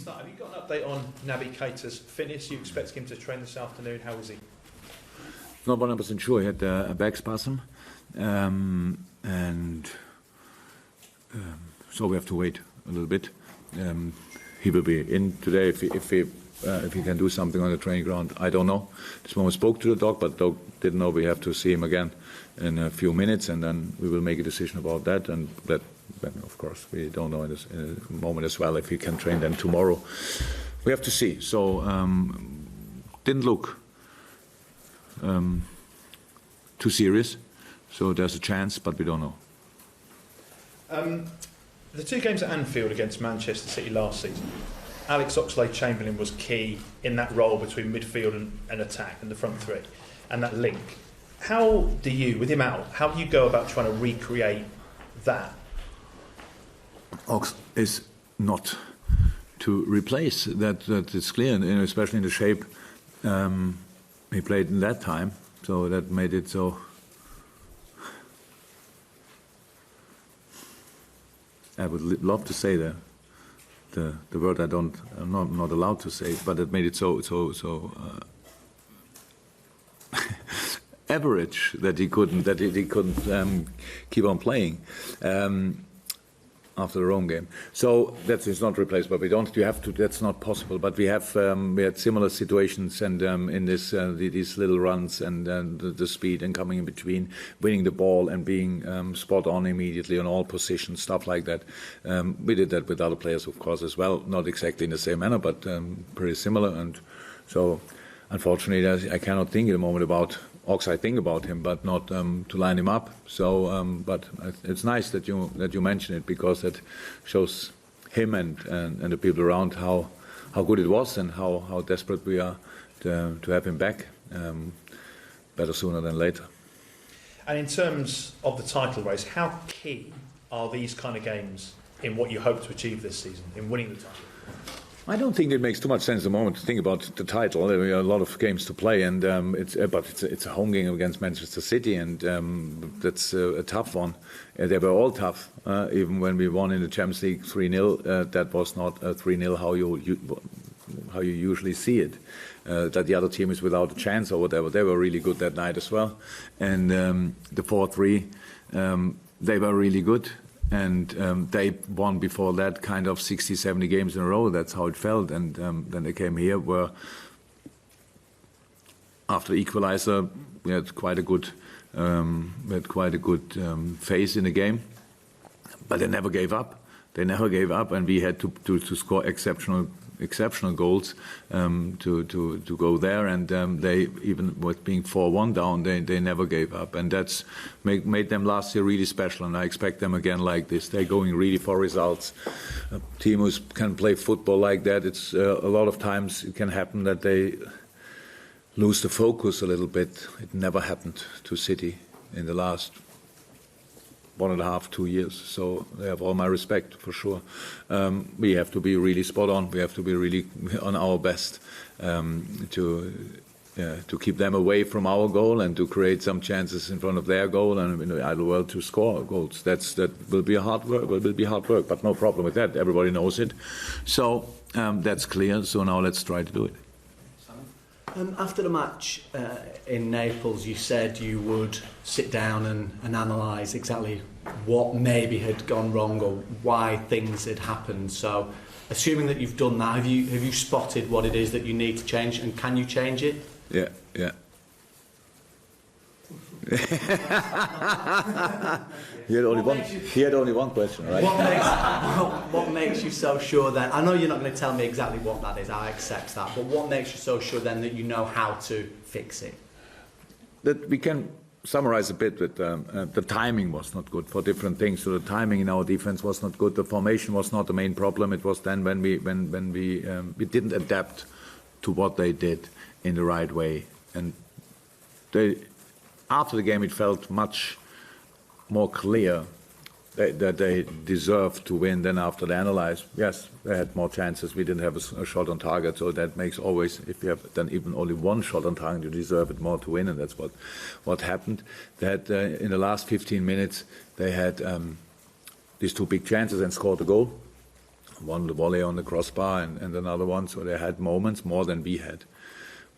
start, have you got an update on Naby Keita's fitness? You expect him to train this afternoon? How is he? Not 100% sure. He had a back spasm, so we have to wait a little bit. He will be in today if he can do something on the training ground. I don't know. This moment spoke to the dog, but the dog didn't know. We have to see him again in a few minutes, and then we will make a decision about that. And that, of course, we don't know in a moment as well if he can train then tomorrow. We have to see. So didn't look too serious. So there's a chance, but we don't know. The two games at Anfield against Manchester City last season, Alex Oxlade-Chamberlain was key in that role between midfield and attack and the front three, and that link. How do you, with him out, how do you go about trying to recreate that? Ox is not to replace that. That is clear, and especially in the shape he played in that time. So that made it so. I would love to say the word I'm not allowed to say, but it made it so average that he couldn't keep on playing after the Rome game. So that is not replaced, but we don't. You have to. That's not possible. But we have we had similar situations, and in these little runs and the speed and coming in between, winning the ball and being spot on immediately on all positions, stuff like that. We did that with other players, of course, as well. Not exactly in the same manner, but pretty similar. And so, unfortunately, I cannot think at the moment about Ox. I think about him, but not to line him up. So, but it's nice that you mention it, because that shows him and the people around how good it was and how desperate we are to have him back. Better sooner than later. And in terms of the title race, how key are these kind of games in what you hope to achieve this season, in winning the title? I don't think it makes too much sense at the moment to think about the title. There are a lot of games to play, and it's a home game against Manchester City, and that's a tough one. They were all tough, even when we won in the Champions League 3-0. That was not a 3-0 how you usually see it. That the other team is without a chance or whatever. They were really good that night as well, and the 4-3 they were really good. And they won before that kind of 60, 70 games in a row. That's how it felt. And then they came here, where after equalizer, we had quite a good phase in the game. But they never gave up. And we had to score exceptional goals to go there, and they, even with being 4-1 down, they never gave up, and that's made them last year really special, and I expect them again like this. They're going really for results. A team who can play football like that, it's a lot of times it can happen that they lose the focus a little bit. It never happened to City in the last 1.5, 2 years, so they have all my respect for sure. We have to be really spot on. We have to be really on our best to keep them away from our goal and to create some chances in front of their goal, and in the ideal world to score goals. That will be hard work, but no problem with that. Everybody knows it, so that's clear. So now let's try to do it. After the match in Naples, you said you would sit down and analyse exactly what maybe had gone wrong or why things had happened. So, assuming that you've done that, have you spotted what it is that you need to change, and can you change it? Yeah. He had only one question, right? What makes you so sure then? I know you're not going to tell me exactly what that is, I accept that, but what makes you so sure then that you know how to fix it? That we can summarize a bit with the timing was not good for different things. So the timing in our defense was not good. The formation was not the main problem. It was then when we didn't adapt to what they did in the right way. And after the game, it felt much more clear that they deserved to win than after they analyzed. Yes, they had more chances. We didn't have a shot on target, so that makes always, if you have done even only one shot on target, you deserve it more to win, and that's what happened. They had, in the last 15 minutes, they had these two big chances and scored a goal. one the volley on the crossbar and another one. So they had moments more than we had.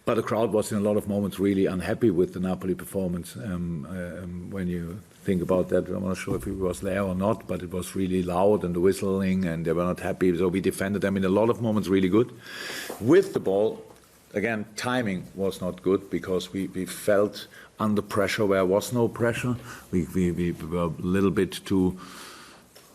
But the crowd was in a lot of moments really unhappy with the Napoli performance. When you think about that, I'm not sure if it was there or not, but it was really loud and the whistling, and they were not happy. So we defended them in a lot of moments really good. With the ball, again, timing was not good because we felt under pressure where there was no pressure. We were a little bit too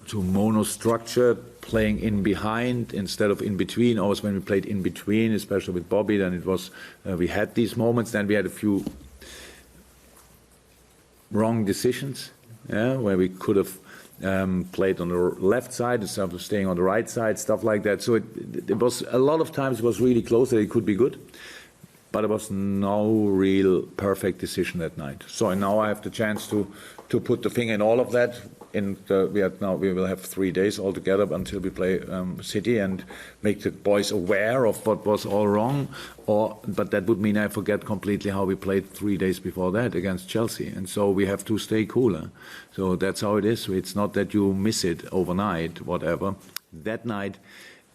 monostructured, playing in behind instead of in between. Always when we played in between, especially with Bobby, then it was we had these moments. Then we had a few wrong decisions, where we could have played on the left side instead of staying on the right side, stuff like that. So it was a lot of times it was really close that it could be good, but it was no real perfect decision that night. So now I have the chance to put the finger in all of that. We will have 3 days altogether until we play City and make the boys aware of what was all wrong. But that would mean I forget completely how we played 3 days before that against Chelsea. And so we have to stay cooler. So that's how it is. So it's not that you miss it overnight, whatever. That night,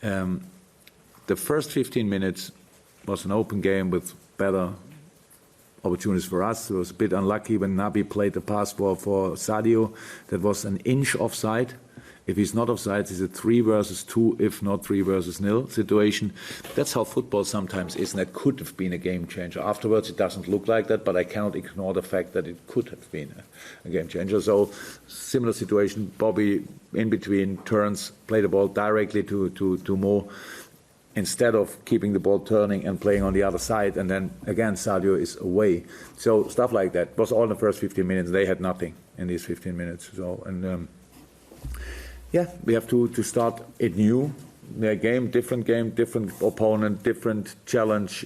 the first 15 minutes was an open game with better opportunities for us. It was a bit unlucky when Naby played the pass for Sadio. That was an inch offside. If he's not offside, it's a 3 versus 2, if not 3 versus 0 situation. That's how football sometimes is, and that could have been a game changer. Afterwards, it doesn't look like that, but I cannot ignore the fact that it could have been a game changer. So, similar situation. Bobby in between turns, play the ball directly to Mo, instead of keeping the ball turning and playing on the other side, and then again Sadio is away. So stuff like that was all in the first 15 minutes. They had nothing in these 15 minutes. So we have to start it new. Their game, different opponent, different challenge.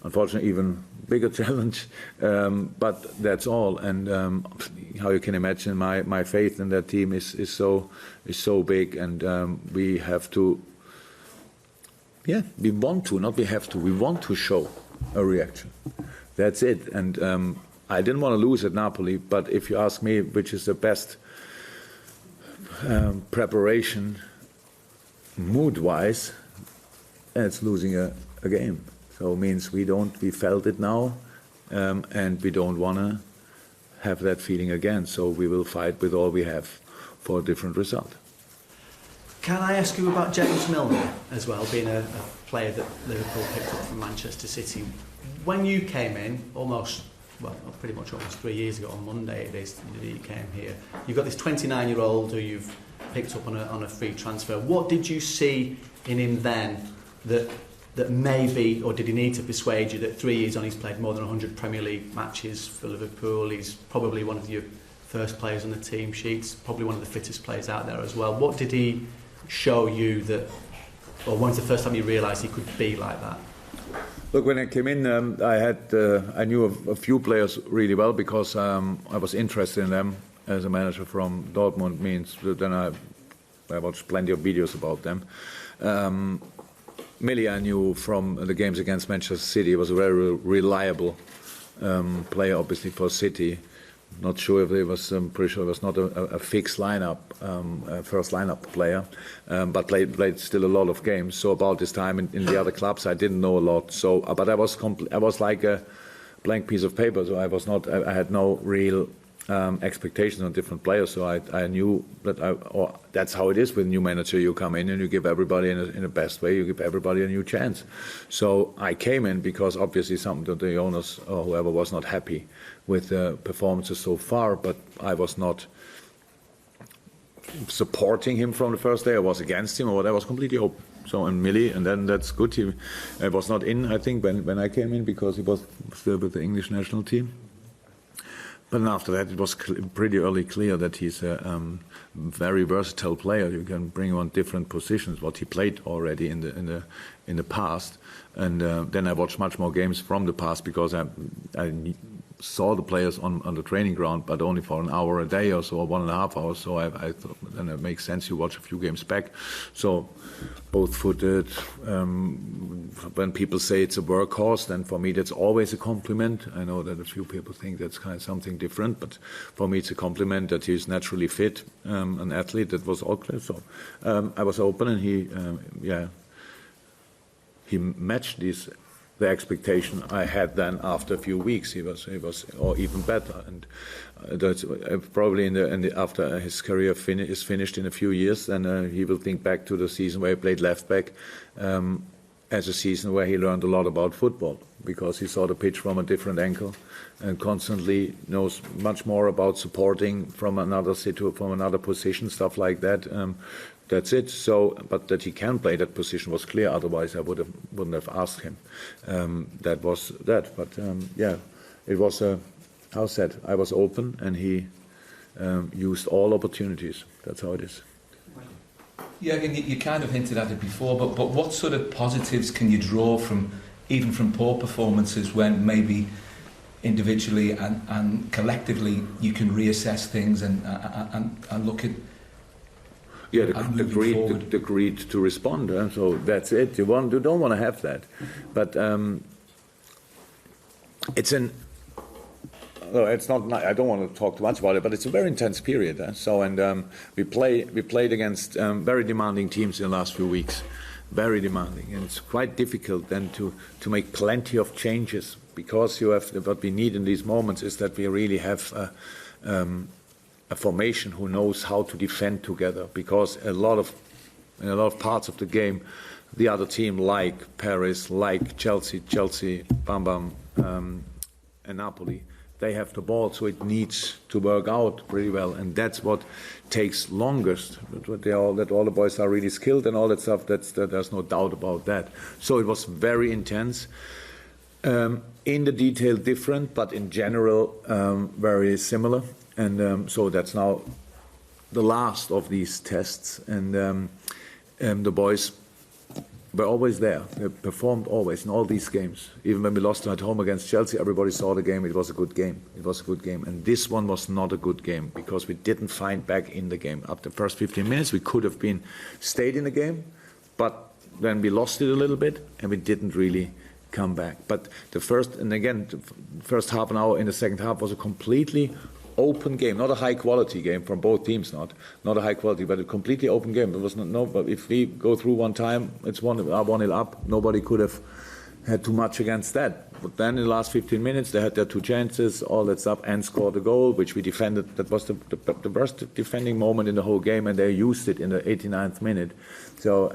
Unfortunately, even bigger challenge. But that's all. And how you can imagine, my faith in that team is so big, and we have to. Yeah, we want to show a reaction. That's it. And I didn't want to lose at Napoli, but if you ask me which is the best preparation mood-wise, it's losing a game. So it means we felt it now, and we don't want to have that feeling again. So we will fight with all we have for a different result. Can I ask you about James Milner as well, being a player that Liverpool picked up from Manchester City? When you came in, pretty much almost 3 years ago, on Monday it is that you came here, you've got this 29-year-old who you've picked up on a free transfer. What did you see in him then that maybe, or did he need to persuade you that 3 years on he's played more than 100 Premier League matches for Liverpool, he's probably one of your first players on the team sheets, probably one of the fittest players out there as well. What did he show you that, or when's the first time you realised he could be like that? Look, when I came in, I knew a few players really well because I was interested in them as a manager from Dortmund. Means then I watched plenty of videos about them. Millie I knew from the games against Manchester City. He was a very reliable player, obviously for City. Not sure if it was. I'm pretty sure it was not a fixed lineup, first lineup player, but played still a lot of games. So about this time in the other clubs, I didn't know a lot. So, but I was like a blank piece of paper. So I had no real expectations on different players. So I knew that that's how it is with a new manager. You come in and you give everybody in the best way. You give everybody a new chance. So I came in because obviously some of the owners or whoever was not happy with the performances so far, but I was not supporting him from the first day. I was against him, or whatever. I was completely open. So, and Millie, and then that's good. He was not in, I think, when I came in because he was still with the English national team. But then after that, it was pretty early clear that he's a very versatile player. You can bring him on different positions, what he played already in the past. And then I watched much more games from the past because I saw the players on the training ground, but only for an hour a day or so, or 1.5 hours. So I thought then it makes sense. You watch a few games back. So both-footed. When people say it's a workhorse, then for me that's always a compliment. I know that a few people think that's kind of something different, but for me it's a compliment that he's naturally fit, an athlete. That was all clear. So I was open, and he matched the expectation I had then. After a few weeks, he was or even better, and that's probably after his career is finished in a few years, then he will think back to the season where he played left back as a season where he learned a lot about football, because he saw the pitch from a different angle and constantly knows much more about supporting from another position, stuff like that. That's it. So, but that he can play that position was clear. Otherwise, I wouldn't have asked him. That was that. But it was how said. I was open, and he used all opportunities. That's how it is. Yeah, and you kind of hinted at it before, but what sort of positives can you draw from even from poor performances, when maybe individually and collectively you can reassess things and look at. Yeah, agreed to respond. So that's it. You don't want to have that, but it's not. I don't want to talk too much about it, but it's a very intense period. So we played against very demanding teams in the last few weeks, very demanding, and it's quite difficult then to make plenty of changes, because you have what we need in these moments is that we really have. A formation who knows how to defend together, because in a lot of parts of the game, the other team, like Paris, like Chelsea, Bam, and Napoli, they have the ball, so it needs to work out pretty well, and that's what takes longest. That all the boys are really skilled and all that stuff. There's no doubt about that. So it was very intense. In the detail different, but in general very similar. And so that's now the last of these tests. And the boys were always there. They performed always in all these games. Even when we lost at home against Chelsea, everybody saw the game. It was a good game. And this one was not a good game, because we didn't find back in the game. After the first 15 minutes, we could have stayed in the game, but then we lost it a little bit, and we didn't really come back. But the first half an hour in the second half was a completely open game, not a high quality game from both teams, not a high quality, but a completely open game. There was but if we go through one time, it's 1-0 up. Nobody could have had too much against that. But then in the last 15 minutes, they had their two chances, all that stuff, and scored a goal, which we defended. That was the worst defending moment in the whole game, and they used it in the 89th minute. So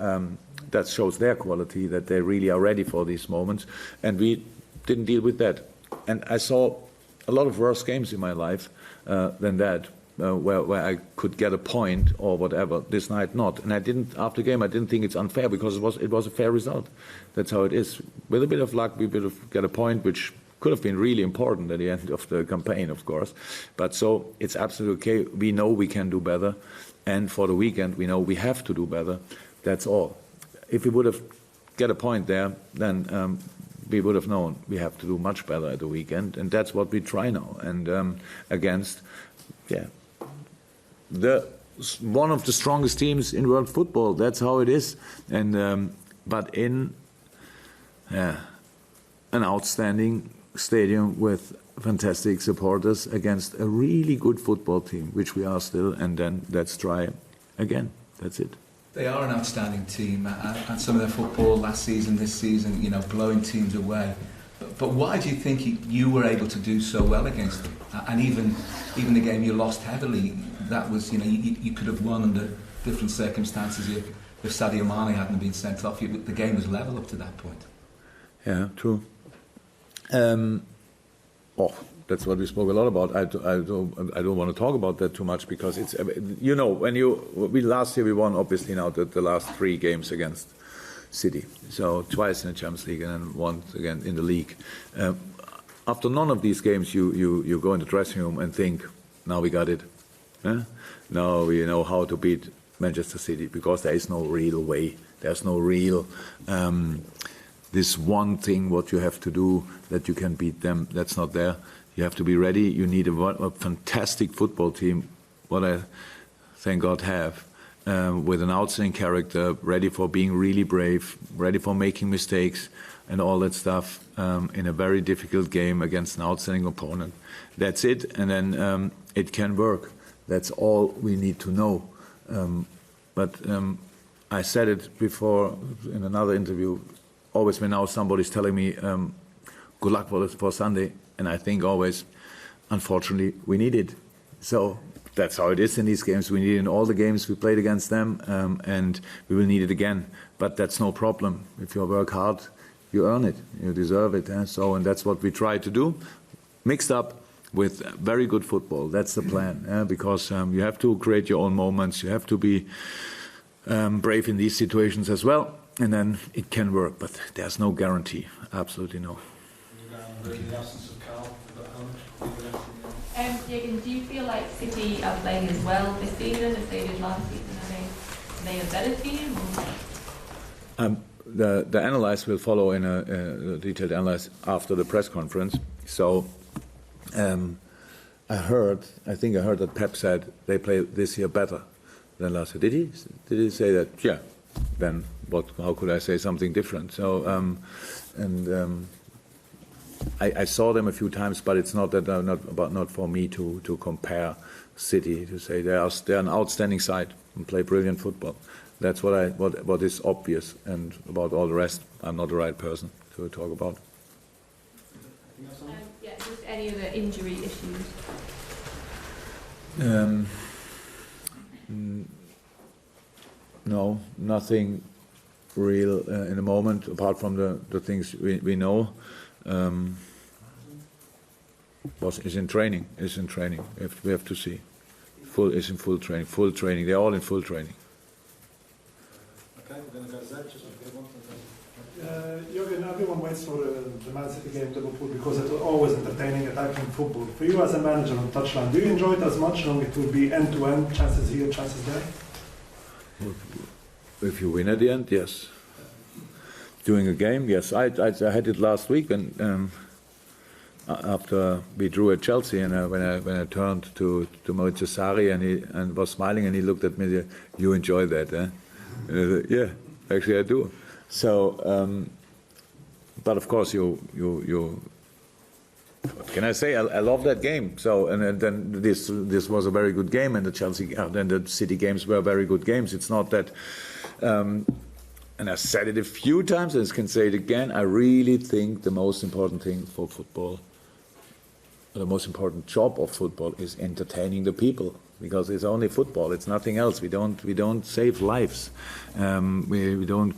that shows their quality, that they really are ready for these moments, and we didn't deal with that. And I saw a lot of worse games in my life than that, where I could get a point or whatever. This night, not. And after the game, I didn't think it's unfair, because it was a fair result. That's how it is. With a bit of luck, we would have got a point, which could have been really important at the end of the campaign, of course. But so it's absolutely okay. We know we can do better, and for the weekend, we know we have to do better. That's all. If we would have get a point there, then we would have known we have to do much better at the weekend, and that's what we try now. And against, one of the strongest teams in world football. That's how it is. And but in an outstanding stadium with fantastic supporters against a really good football team, which we are still. And then let's try again. That's it. They are an outstanding team, and some of their football last season, this season, blowing teams away. But why do you think you were able to do so well against them? And even the game you lost heavily, that was, you could have won under different circumstances if Sadio Mane hadn't been sent off. The game was level up to that point. Yeah, true. That's what we spoke a lot about. I don't want to talk about that too much, because it's last year we won obviously now the last 3 games against City, so twice in the Champions League and then once again in the league. After none of these games, you go in the dressing room and think, now we got it. Now we know how to beat Manchester City, because there is no real way. There's no real this one thing what you have to do that you can beat them. That's not there. You have to be ready. You need a fantastic football team, what I, thank God, have, with an outstanding character, ready for being really brave, ready for making mistakes and all that stuff in a very difficult game against an outstanding opponent. That's it, and then it can work. That's all we need to know. But I said it before in another interview, always when now somebody's telling me, good luck for Sunday, and I think always, unfortunately, we need it. So that's how it is in these games. We need it in all the games we played against them, and we will need it again. But that's no problem. If you work hard, you earn it. You deserve it. So, and that's what we try to do, mixed up with very good football. That's the plan, because you have to create your own moments. You have to be brave in these situations as well, and then it can work. But there's no guarantee. Absolutely no. Jürgen, do you feel like City are playing as well this season as they did last season? Are they a better team? The analysis will follow in a detailed analysis after the press conference. So I think I heard that Pep said they play this year better than last year. Did he? Did he say that? Yeah. Then what? How could I say something different? So I saw them a few times, but it's not that not for me to compare City, to say they're an outstanding side and play brilliant football. That's what is obvious, and about all the rest, I'm not the right person to talk about. Yeah, just any other injury issues? No, nothing real in the moment, apart from the things we know. Is in training. We have to see. Is in full training. They're all in full training. Jürgen, everyone waits for the Man City game Liverpool because it's always entertaining, attacking football. For you as a manager on touchline, do you enjoy it as much, knowing it will be end-to-end, chances here, chances there? If you win at the end, yes. During a game, yes. I had it last week, and after we drew at Chelsea, and when I turned to Maurizio Sarri and was smiling, and he looked at me, you enjoy that, eh? And I said, yeah, actually I do. So, but of course you what can I say? I love that game. So, and then this was a very good game, and the City games were very good games. It's not that. And I said it a few times, and I can say it again. I really think the most important thing for football, the most important job of football, is entertaining the people, because it's only football. It's nothing else. We don't save lives. We don't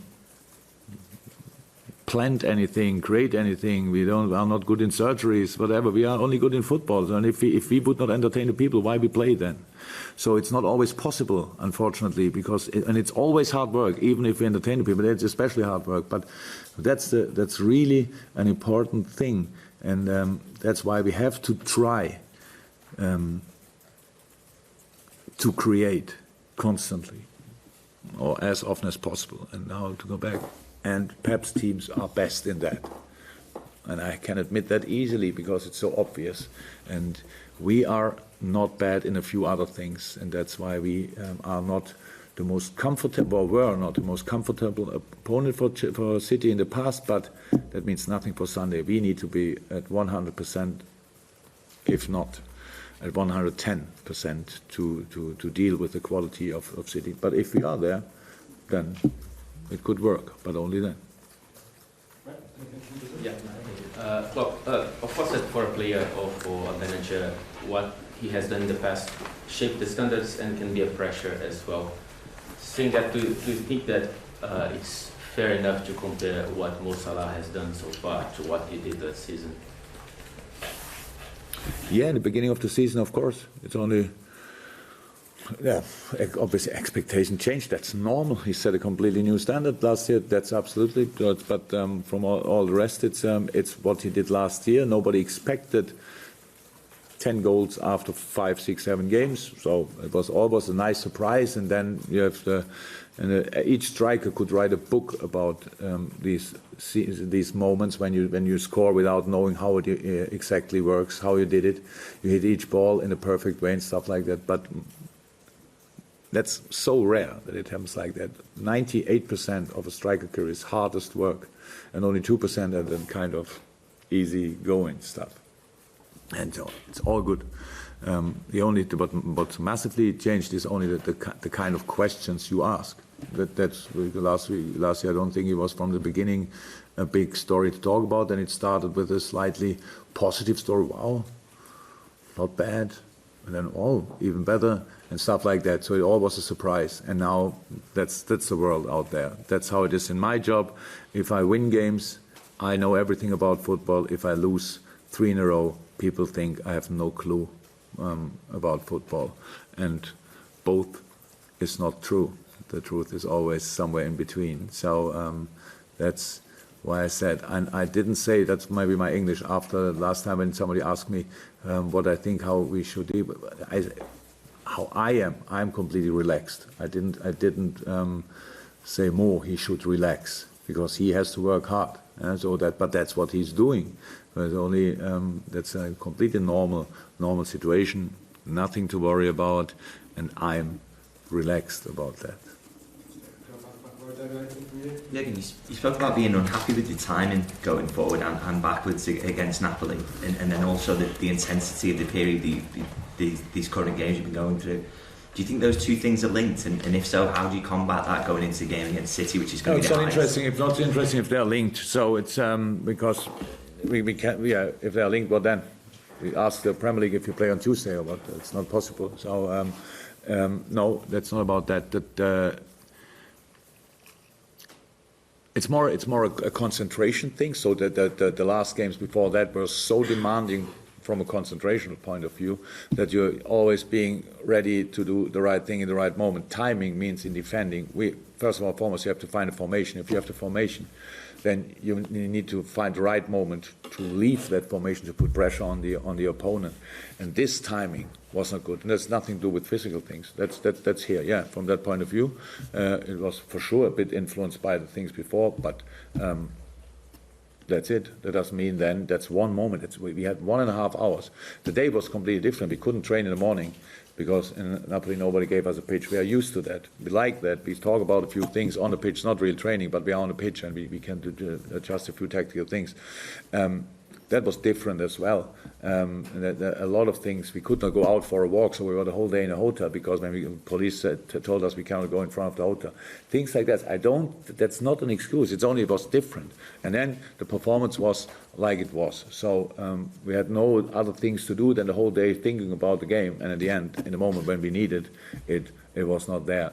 plant anything, create anything. We are not good in surgeries, whatever. We are only good in football. And if we would not entertain the people, why we play then? So it's not always possible, unfortunately, and it's always hard work. Even if we entertain the people, it's especially hard work. But that's really an important thing, and that's why we have to try to create constantly, or as often as possible. And now to go back. And Pep's teams are best in that. And I can admit that easily because it's so obvious. And we are not bad in a few other things. And that's why we are not the most comfortable, were not the most comfortable opponent for City in the past. But that means nothing for Sunday. We need to be at 100%, if not at 110%, to deal with the quality of City. But if we are there, then it could work, but only then. Yeah. Klopp, of course, for a player or for a manager, what he has done in the past shaped the standards and can be a pressure as well. Saying that, do you think that it's fair enough to compare what Mo Salah has done so far to what he did last season? Yeah, in the beginning of the season, of course. It's only... Yeah, obviously expectation changed. That's normal. He set a completely new standard last year. That's absolutely good. But from all the rest, it's what he did last year. Nobody expected 10 goals after 5, 6, 7 games. So it was always a nice surprise. And then you have And each striker could write a book about these moments when you score without knowing how it exactly works, how you did it. You hit each ball in a perfect way and stuff like that. But that's so rare that it happens like that. 98% of a striker career is hardest work, and only 2% are then kind of easy going stuff. And so it's all good. What massively changed is only the kind of questions you ask. That's last year. I don't think it was from the beginning a big story to talk about. And it started with a slightly positive story. Wow, not bad. And then even better and stuff like that. So it all was a surprise. And now that's the world out there. That's how it is in my job. If I win games, I know everything about football. If I lose 3 in a row, people think I have no clue about football, and both is not true. The truth is always somewhere in between. So that's why I said, and I didn't say, that's maybe my English after last time when somebody asked me what I think how we should do. How I'm completely relaxed. I didn't say more. He should relax because he has to work hard. But that's what he's doing. But only that's a completely normal situation, nothing to worry about, and I'm relaxed about that. Jürgen, you spoke about being unhappy with the timing going forward and backwards against Napoli, and then also the intensity of the period these current games you've been going through. Do you think those two things are linked? And if so, how do you combat that going into the game against City, which is going to be the highest? It's not interesting if they're linked. So it's because we can't. If they're linked, well then we ask the Premier League if you play on Tuesday or what. It's not possible. So no, that's not about that. It's more a concentration thing. So the last games before that were so demanding from a concentration point of view, that you're always being ready to do the right thing in the right moment. Timing means in defending, first of all, foremost, you have to find a formation. If you have the formation, then you need to find the right moment to leave that formation to put pressure on the opponent. And this timing was not good. And that's nothing to do with physical things. That's here, yeah. From that point of view, it was for sure a bit influenced by the things before, but. That's it. That doesn't mean then that's one moment. We had 1.5 hours. The day was completely different. We couldn't train in the morning because in Napoli nobody gave us a pitch. We are used to that. We like that. We talk about a few things on the pitch, not real training, but we are on the pitch and we can adjust a few tactical things. That was different as well. A lot of things, we could not go out for a walk, so we were the whole day in a hotel because when police told us we cannot go in front of the hotel. Things like that. That's not an excuse. It was different. And then the performance was like it was. So we had no other things to do than the whole day thinking about the game. And at the end, in the moment when we needed it, it was not there.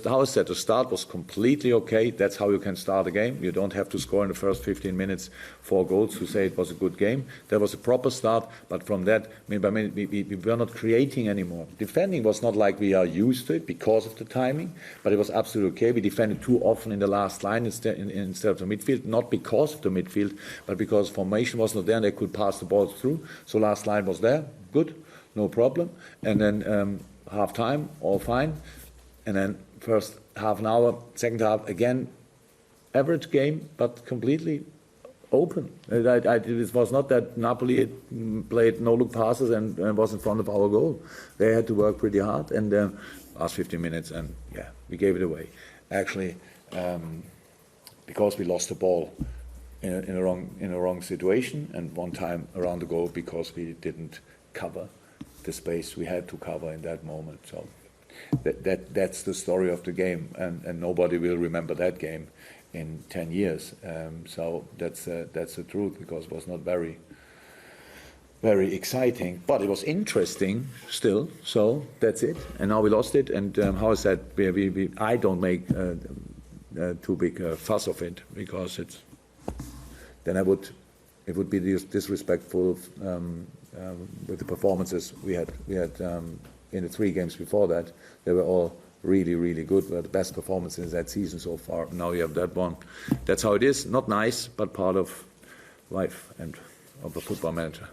How I said, the start was completely okay. That's how you can start a game. You don't have to score in the first 15 minutes 4 goals to say it was a good game. That was a proper start, but from that, minute by minute, we were not creating anymore. Defending was not like we are used to it because of the timing, but it was absolutely okay. We defended too often in the last line instead of the midfield, not because of the midfield, but because formation was not there and they could pass the ball through. So last line was there, good, no problem. And then half time, all fine. And then first half an hour, second half, again, average game, but completely open. It was not that Napoli played no-look passes and was in front of our goal. They had to work pretty hard, and last 15 minutes, and yeah, we gave it away. Actually, because we lost the ball in a wrong situation, and one time around the goal because we didn't cover the space we had to cover in that moment. So that's the story of the game, and nobody will remember that game in 10 years. So that's the truth, because it was not very exciting, but it was interesting still. So that's it. And now we lost it. And how I said, I don't make too big a fuss of it, because then it would be disrespectful with the performances we had in the 3 games before that. They were all really, really good. Were the best performances that season so far. Now you have that one. That's how it is. Not nice, but part of life and of a football manager.